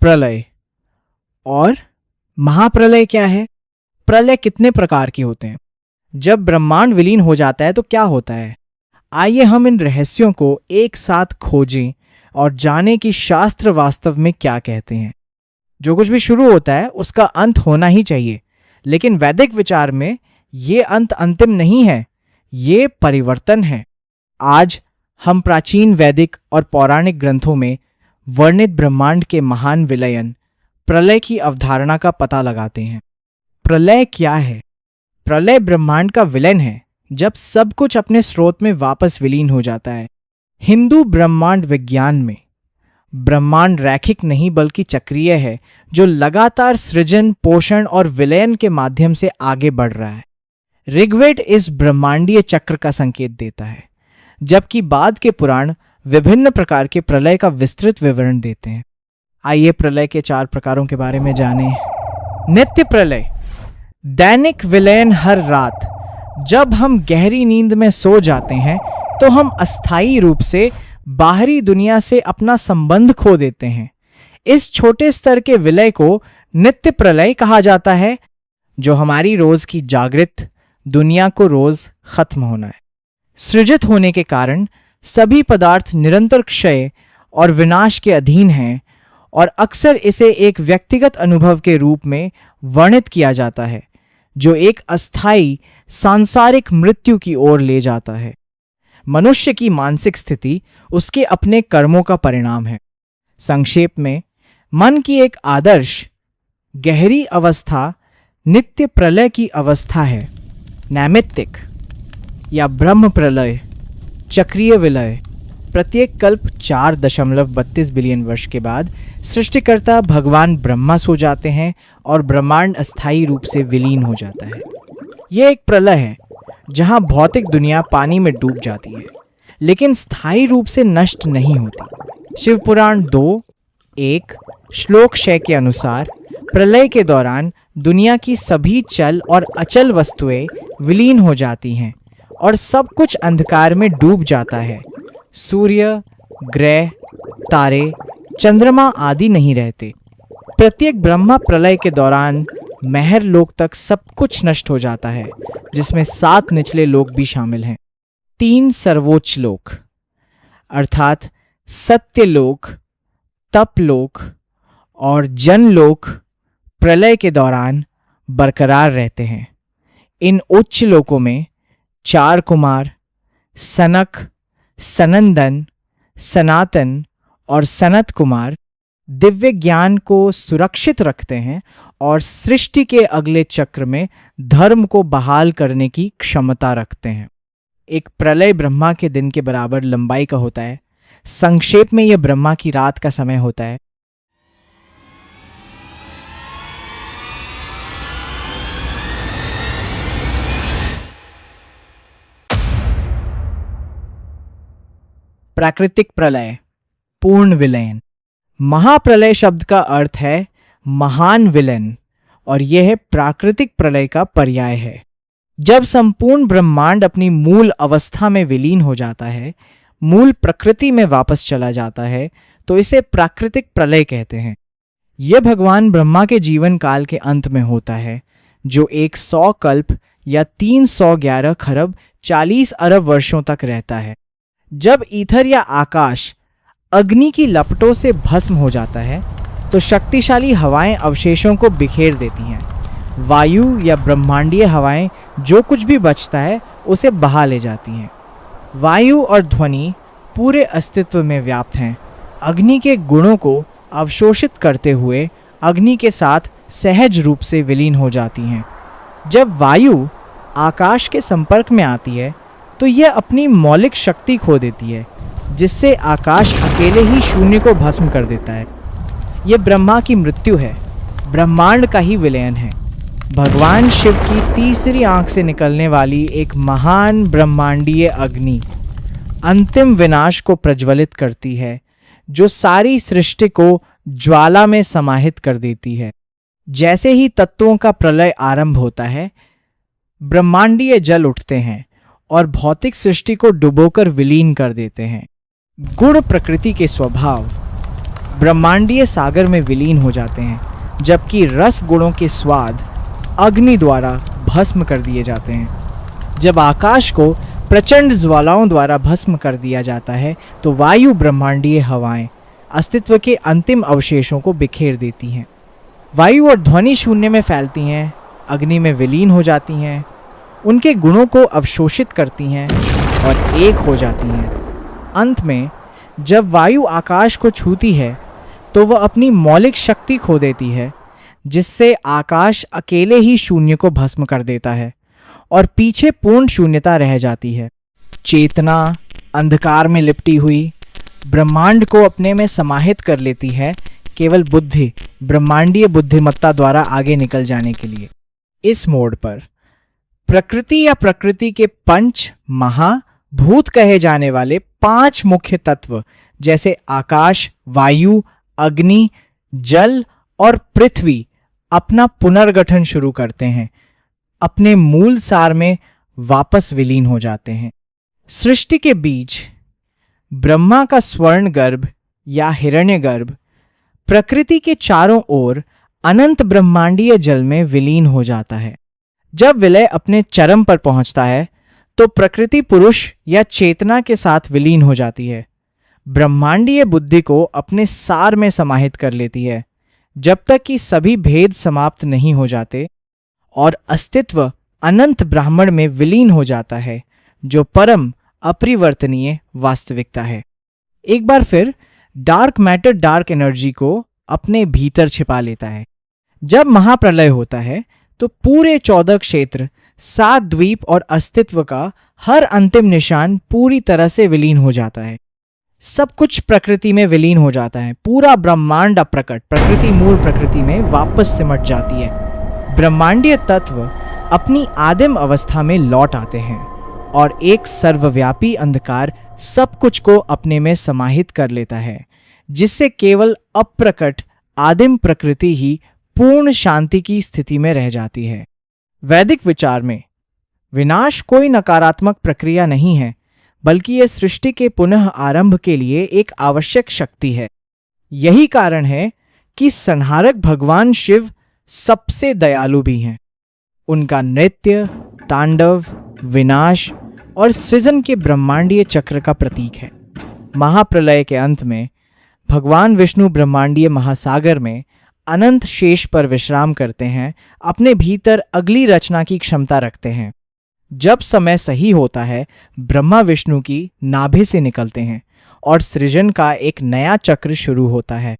प्रलय। और महाप्रलय क्या है? प्रलय कितने प्रकार के होते हैं? जब ब्रह्मांड विलीन हो जाता है तो क्या होता है? आइए हम इन रहस्यों को एक साथ खोजें और जानें कि शास्त्र वास्तव में क्या कहते हैं। जो कुछ भी शुरू होता है उसका अंत होना ही चाहिए, लेकिन वैदिक विचार में ये अंत अंतिम नहीं है, ये परिवर्तन है। आज हम प्राचीन वैदिक और पौराणिक ग्रंथों में वर्णित ब्रह्मांड के महान विलयन प्रलय की अवधारणा का पता लगाते हैं। प्रलय क्या है? प्रलय ब्रह्मांड का विलयन है, जब सब कुछ अपने स्रोत में वापस विलीन हो जाता है। हिंदू ब्रह्मांड विज्ञान में ब्रह्मांड रैखिक नहीं बल्कि चक्रीय है, जो लगातार सृजन, पोषण और विलयन के माध्यम से आगे बढ़ रहा है। ऋग्वेद इस ब्रह्मांडीय चक्र का संकेत देता है, जबकि बाद के पुराण विभिन्न प्रकार के प्रलय का विस्तृत विवरण देते हैं। आइए प्रलय के 4 प्रकारों के बारे में जानें। नित्य प्रलय, दैनिक विलयन। हर रात जब हम गहरी नींद में सो जाते हैं तो हम अस्थायी रूप से बाहरी दुनिया से अपना संबंध खो देते हैं। इस छोटे स्तर के विलय को नित्य प्रलय कहा जाता है, जो हमारी रोज की जागृत दुनिया को रोज खत्म होना है। सृजित होने के कारण सभी पदार्थ निरंतर क्षय और विनाश के अधीन हैं, और अक्सर इसे एक व्यक्तिगत अनुभव के रूप में वर्णित किया जाता है, जो एक अस्थायी सांसारिक मृत्यु की ओर ले जाता है। मनुष्य की मानसिक स्थिति उसके अपने कर्मों का परिणाम है। संक्षेप में, मन की एक आदर्श गहरी अवस्था नित्य प्रलय की अवस्था है। नैमित्तिक या ब्रह्म प्रलय, चक्रीय विलय। प्रत्येक कल्प 4.32 बिलियन वर्ष के बाद सृष्टिकर्ता भगवान ब्रह्मा सो जाते हैं और ब्रह्मांड अस्थायी रूप से विलीन हो जाता है। यह एक प्रलय है जहां भौतिक दुनिया पानी में डूब जाती है, लेकिन स्थायी रूप से नष्ट नहीं होती। शिवपुराण 2:1 श्लोक 6 के अनुसार प्रलय के दौरान दुनिया की सभी चल और अचल वस्तुएं विलीन हो जाती हैं और सब कुछ अंधकार में डूब जाता है। सूर्य, ग्रह, तारे, चंद्रमा आदि नहीं रहते। प्रत्येक ब्रह्मा प्रलय के दौरान महर लोक तक सब कुछ नष्ट हो जाता है, जिसमें 7 निचले लोक भी शामिल हैं। 3 सर्वोच्च लोक अर्थात सत्यलोक, तपलोक और जनलोक प्रलय के दौरान बरकरार रहते हैं। इन उच्च लोकों में 4 कुमार, सनक, सनंदन, सनातन और सनत कुमार दिव्य ज्ञान को सुरक्षित रखते हैं और सृष्टि के अगले चक्र में धर्म को बहाल करने की क्षमता रखते हैं। एक प्रलय ब्रह्मा के दिन के बराबर लंबाई का होता है। संक्षेप में यह ब्रह्मा की रात का समय होता है। प्राकृतिक प्रलय, पूर्ण विलयन। महाप्रलय शब्द का अर्थ है महान विलयन, और यह प्राकृतिक प्रलय का पर्याय है। जब संपूर्ण ब्रह्मांड अपनी मूल अवस्था में विलीन हो जाता है, मूल प्रकृति में वापस चला जाता है, तो इसे प्राकृतिक प्रलय कहते हैं। यह भगवान ब्रह्मा के जीवन काल के अंत में होता है, जो 100 कल्प या 311 खरब 40 अरब वर्षों तक रहता है। जब ईथर या आकाश अग्नि की लपटों से भस्म हो जाता है, तो शक्तिशाली हवाएं अवशेषों को बिखेर देती हैं। वायु या ब्रह्मांडीय हवाएं जो कुछ भी बचता है उसे बहा ले जाती हैं। वायु और ध्वनि पूरे अस्तित्व में व्याप्त हैं। अग्नि के गुणों को अवशोषित करते हुए अग्नि के साथ सहज रूप से विलीन हो जाती हैं। जब वायु आकाश के संपर्क में आती है तो यह अपनी मौलिक शक्ति खो देती है, जिससे आकाश अकेले ही शून्य को भस्म कर देता है। यह ब्रह्मा की मृत्यु है, ब्रह्मांड का ही विलयन है। भगवान शिव की तीसरी आंख से निकलने वाली एक महान ब्रह्मांडीय अग्नि अंतिम विनाश को प्रज्वलित करती है, जो सारी सृष्टि को ज्वाला में समाहित कर देती है। जैसे ही तत्वों का प्रलय आरंभ होता है, ब्रह्मांडीय जल उठते हैं और भौतिक सृष्टि को डुबोकर विलीन कर देते हैं। गुण प्रकृति के स्वभाव। ब्रह्मांडीय सागर में विलीन हो जाते हैं, जबकि रस गुणों के स्वाद अग्नि द्वारा भस्म कर दिए जाते हैं। जब आकाश को प्रचंड ज्वालाओं द्वारा भस्म कर दिया जाता है तो वायु ब्रह्मांडीय हवाएं अस्तित्व के अंतिम अवशेषों को बिखेर देती हैं। वायु और ध्वनि शून्य में फैलती हैं, अग्नि में विलीन हो जाती हैं, उनके गुणों को अवशोषित करती हैं और एक हो जाती हैं। अंत में जब वायु आकाश को छूती है तो वह अपनी मौलिक शक्ति खो देती है, जिससे आकाश अकेले ही शून्य को भस्म कर देता है और पीछे पूर्ण शून्यता रह जाती है। चेतना अंधकार में लिपटी हुई ब्रह्मांड को अपने में समाहित कर लेती है, केवल बुद्धि ब्रह्मांडीय बुद्धिमत्ता द्वारा आगे निकल जाने के लिए। इस मोड़ पर प्रकृति या प्रकृति के पंच महाभूत कहे जाने वाले 5 मुख्य तत्व जैसे आकाश, वायु, अग्नि, जल और पृथ्वी अपना पुनर्गठन शुरू करते हैं, अपने मूल सार में वापस विलीन हो जाते हैं। सृष्टि के बीच ब्रह्मा का स्वर्ण गर्भ या हिरण्यगर्भ प्रकृति के चारों ओर अनंत ब्रह्मांडीय जल में विलीन हो जाता है। जब विलय अपने चरम पर पहुंचता है तो प्रकृति पुरुष या चेतना के साथ विलीन हो जाती है, ब्रह्मांडीय बुद्धि को अपने सार में समाहित कर लेती है, जब तक कि सभी भेद समाप्त नहीं हो जाते और अस्तित्व अनंत ब्राह्मण में विलीन हो जाता है, जो परम अपरिवर्तनीय वास्तविकता है। एक बार फिर डार्क मैटर डार्क एनर्जी को अपने भीतर छिपा लेता है। जब महाप्रलय होता है तो पूरे 14 क्षेत्र, 7 द्वीप और अस्तित्व का हर अंतिम निशान पूरी तरह से विलीन हो जाता है। सब कुछ प्रकृति में विलीन हो जाता है। पूरा ब्रह्मांड अप्रकट प्रकृति मूल प्रकृति में वापस सिमट जाती है। ब्रह्मांडीय तत्व अपनी आदिम अवस्था में लौट आते हैं और एक सर्वव्यापी अंधकार सब कुछ को अपने में समाहित कर लेता है, जिससे केवल अप्रकट आदिम प्रकृति ही पूर्ण शांति की स्थिति में रह जाती है। वैदिक विचार में विनाश कोई नकारात्मक प्रक्रिया नहीं है, बल्कि यह सृष्टि के पुनः आरंभ के लिए एक आवश्यक शक्ति है। यही कारण है कि संहारक भगवान शिव सबसे दयालु भी हैं। उनका नृत्य, तांडव, विनाश और सृजन के ब्रह्मांडीय चक्र का प्रतीक है। महाप्रलय के अंत में भगवान विष्णु ब्रह्मांडीय महासागर में अनंत शेष पर विश्राम करते हैं, अपने भीतर अगली रचना की क्षमता रखते हैं। जब समय सही होता है, ब्रह्मा विष्णु की नाभि से निकलते हैं और सृजन का एक नया चक्र शुरू होता है।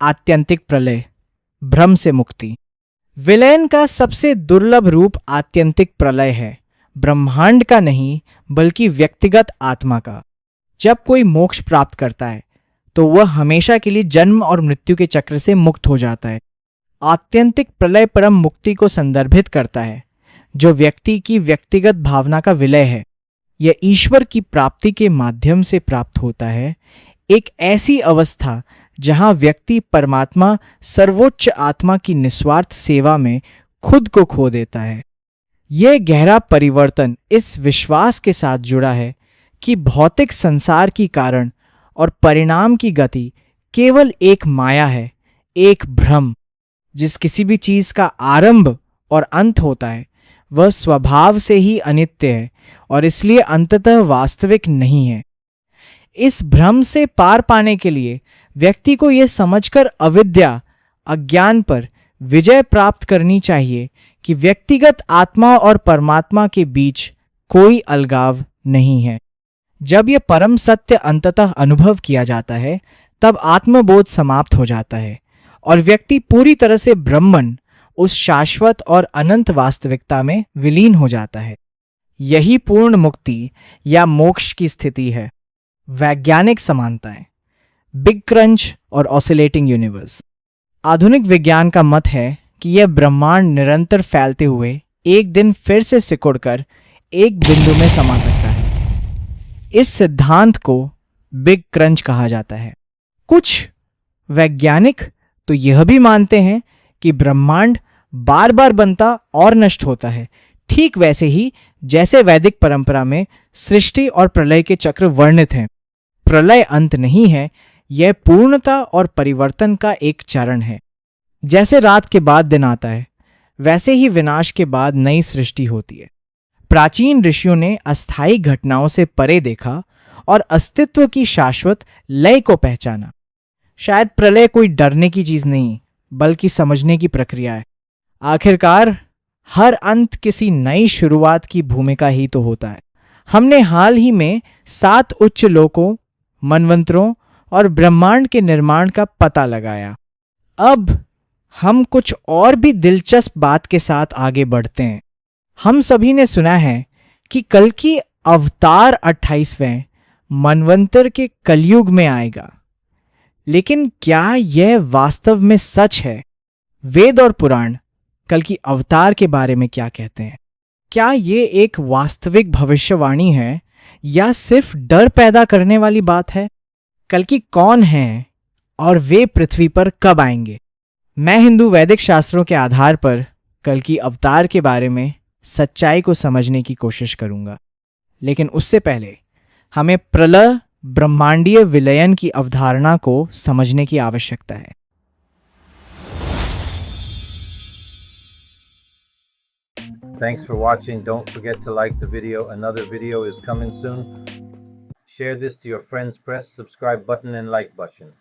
आत्यंतिक प्रलय, भ्रम से मुक्ति। विलयन का सबसे दुर्लभ रूप आत्यंतिक प्रलय है, ब्रह्मांड का नहीं बल्कि व्यक्तिगत आत्मा का। जब कोई मोक्ष प्राप्त करता है तो वह हमेशा के लिए जन्म और मृत्यु के चक्र से मुक्त हो जाता है। आत्यंतिक प्रलय परम मुक्ति को संदर्भित करता है, जो व्यक्ति की व्यक्तिगत भावना का विलय है। यह ईश्वर की प्राप्ति के माध्यम से प्राप्त होता है, एक ऐसी अवस्था जहां व्यक्ति परमात्मा सर्वोच्च आत्मा की निस्वार्थ सेवा में खुद को खो देता है। यह गहरा परिवर्तन इस विश्वास के साथ जुड़ा है कि भौतिक संसार की कारण और परिणाम की गति केवल एक माया है, एक भ्रम। जिस किसी भी चीज का आरंभ और अंत होता है वह स्वभाव से ही अनित्य है और इसलिए अंततः वास्तविक नहीं है। इस भ्रम से पार पाने के लिए व्यक्ति को यह समझकर अविद्या, अज्ञान पर विजय प्राप्त करनी चाहिए कि व्यक्तिगत आत्मा और परमात्मा के बीच कोई अलगाव नहीं है। जब यह परम सत्य अंततः अनुभव किया जाता है, तब आत्मबोध समाप्त हो जाता है और व्यक्ति पूरी तरह से ब्रह्मन, उस शाश्वत और अनंत वास्तविकता में विलीन हो जाता है। यही पूर्ण मुक्ति या मोक्ष की स्थिति है। वैज्ञानिक समानताएं, बिग क्रंच और ऑसिलेटिंग यूनिवर्स। आधुनिक विज्ञान का मत है कि यह ब्रह्मांड निरंतर फैलते हुए एक दिन फिर से सिकुड़कर एक बिंदु में समा सकता है। इस सिद्धांत को बिग क्रंच कहा जाता है। कुछ वैज्ञानिक तो यह भी मानते हैं कि ब्रह्मांड बार बार बनता और नष्ट होता है, ठीक वैसे ही जैसे वैदिक परंपरा में सृष्टि और प्रलय के चक्र वर्णित हैं। प्रलय अंत नहीं है, यह पूर्णता और परिवर्तन का एक चरण है। जैसे रात के बाद दिन आता है, वैसे ही विनाश के बाद नई सृष्टि होती है। प्राचीन ऋषियों ने अस्थायी घटनाओं से परे देखा और अस्तित्व की शाश्वत लय को पहचाना। शायद प्रलय कोई डरने की चीज नहीं, बल्कि समझने की प्रक्रिया है। आखिरकार हर अंत किसी नई शुरुआत की भूमिका ही तो होता है। हमने हाल ही में 7 उच्च लोकों, मनवंतरों और ब्रह्मांड के निर्माण का पता लगाया। अब हम कुछ और भी दिलचस्प बात के साथ आगे बढ़ते हैं। हम सभी ने सुना है कि कल की अवतार 28वें मनवंतर के कलयुग में आएगा, लेकिन क्या यह वास्तव में सच है? वेद और पुराण कल की अवतार के बारे में क्या कहते हैं? क्या ये एक वास्तविक भविष्यवाणी है या सिर्फ डर पैदा करने वाली बात है? कल की कौन है और वे पृथ्वी पर कब आएंगे? मैं हिंदू वैदिक शास्त्रों के आधार पर कल की अवतार के बारे में सच्चाई को समझने की कोशिश करूंगा, लेकिन उससे पहले हमें प्रलय ब्रह्मांडीय विलयन की अवधारणा को समझने की आवश्यकता है। Thanks for watching. Don't forget to like the video. Another video is coming soon. Share this to your friends. Press subscribe button and like button.